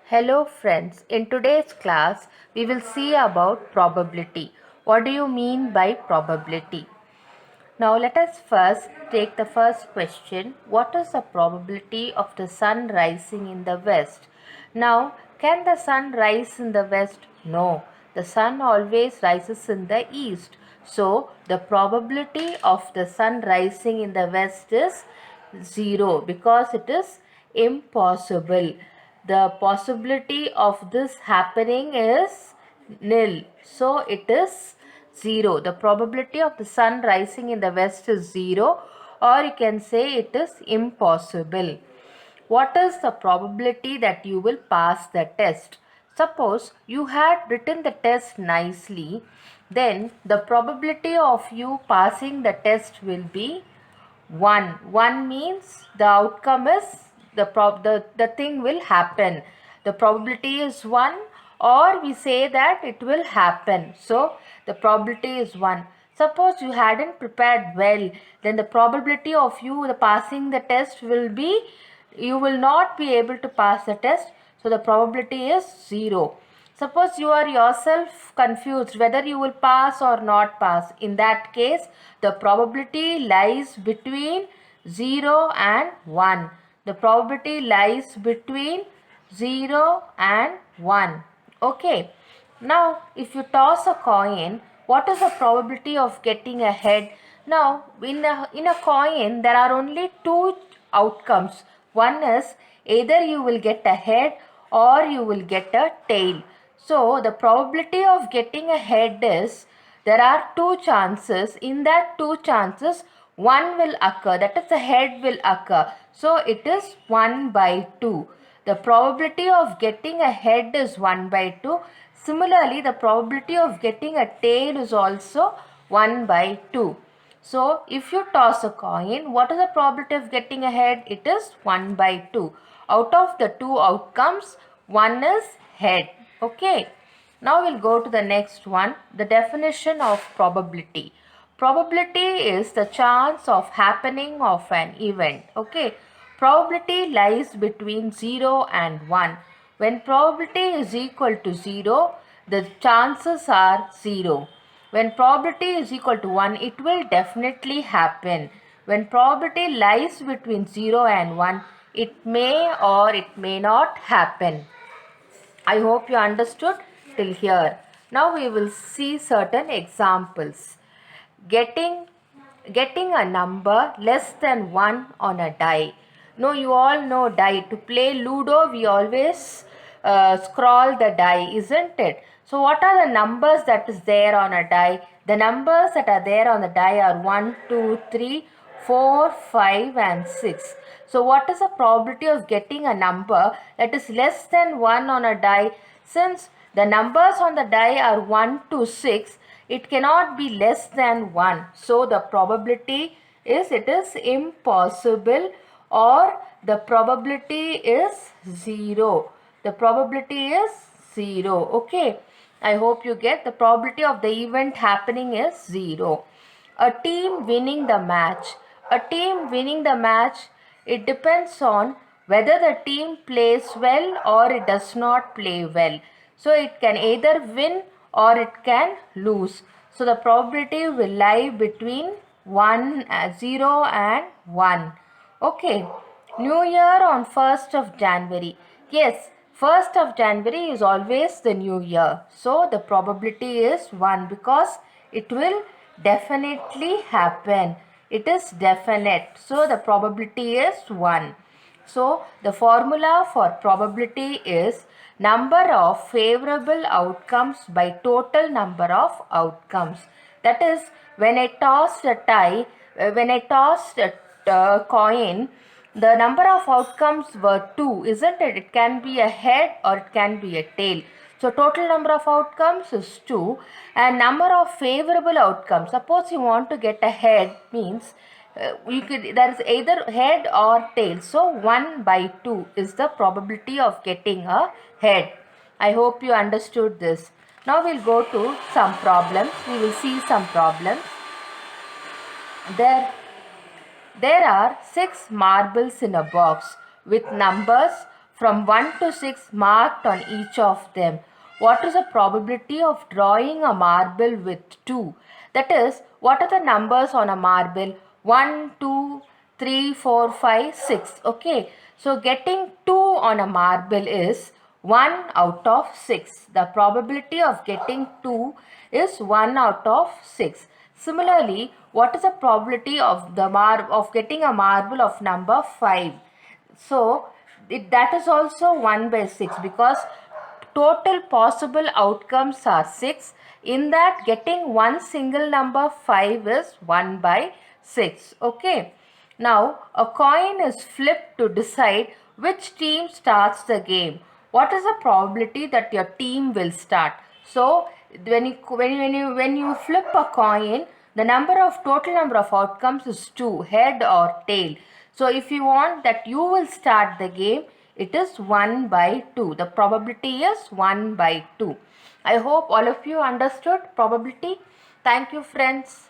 Hello friends, in today's class we will see about probability. What do you mean by probability? Now let us first take the first question. What is the probability of the sun rising in the west? Now, can the sun rise in the west? No, the sun always rises in the east. So, the probability of the sun rising in the west is 0 because it is impossible. The possibility of this happening is nil. So, it is 0. The probability of the sun rising in the west is 0, or you can say it is impossible. What is the probability that you will pass the test? Suppose you had written the test nicely, then the probability of you passing the test will be 1. 1 means the outcome is the thing will happen. The probability is 1, or we say that it will happen. So the probability is 1. Suppose you hadn't prepared well, then the probability of you the passing the test will be, you will not be able to pass the test. So the probability is 0. Suppose you are yourself confused whether you will pass or not pass. In that case, the probability lies between 0 and 1. The probability lies between 0 and 1. Okay. Now, if you toss a coin, what is the probability of getting a head? Now, in a coin, there are only two outcomes. One is either you will get a head or you will get a tail. So, the probability of getting a head is, there are two chances. In that two chances, one will occur. That is, the head will occur. So, it is 1 by 2. The probability of getting a head is 1 by 2. Similarly, the probability of getting a tail is also 1 by 2. So, if you toss a coin, what is the probability of getting a head? It is 1 by 2. Out of the two outcomes, one is head. Okay. Now we'll go to the next one, the definition of probability. Probability is the chance of happening of an event. Okay. Probability lies between 0 and 1. When probability is equal to 0, the chances are 0. When probability is equal to 1, it will definitely happen. When probability lies between 0 and 1, it may or it may not happen. I hope you understood till here. Now we will see certain examples. Getting getting a number less than 1 on a die. No, you all know die. To play Ludo, we always scroll the die, isn't it? So what are the numbers that is there on a die? The numbers that are there on the die are 1, 2, 3, 4, 5 and 6. So what is the probability of getting a number that is less than 1 on a die? Since the numbers on the die are 1 to 6, it cannot be less than 1. So the probability is, it is impossible, or the probability is 0. The probability is 0. Okay. I hope you get the probability of the event happening is 0. A team winning the match. A team winning the match, it depends on whether the team plays well or it does not play well. So it can either win or it can lose. So the probability will lie between 0 and 1. Okay. New Year on 1st of January. Yes, 1st of January is always the new year. So the probability is 1 because it will definitely happen. It is definite. So the probability is 1. So the formula for probability is number of favorable outcomes by total number of outcomes. That is, when I tossed a coin, the number of outcomes were 2, isn't it? It can be a head or it can be a tail. So total number of outcomes is 2, and number of favorable outcomes. Suppose you want to get a head, means there is either head or tail. So 1 by 2 is the probability of getting a head. I hope you understood this. Now we'll go to some problems. We will see some problems. There are 6 marbles in a box with numbers from 1 to 6 marked on each of them. What is the probability of drawing a marble with 2? That is, what are the numbers on a marble? 1, 2, 3, 4, 5, 6. Okay, so getting 2 on a marble is 1 out of 6. The probability of getting 2 is 1 out of 6. Similarly, what is the probability of getting a marble of number 5? So that is also 1 by 6, because total possible outcomes are 6. In that, getting one single number 5 is 1 by 6. Okay. Now a coin is flipped to decide which team starts the game. What is the probability that your team will start? So when you flip a coin, the total number of outcomes is 2, head or tail. So if you want that you will start the game, it is 1 by 2. The probability is 1 by 2. I hope all of you understood probability. Thank you, friends.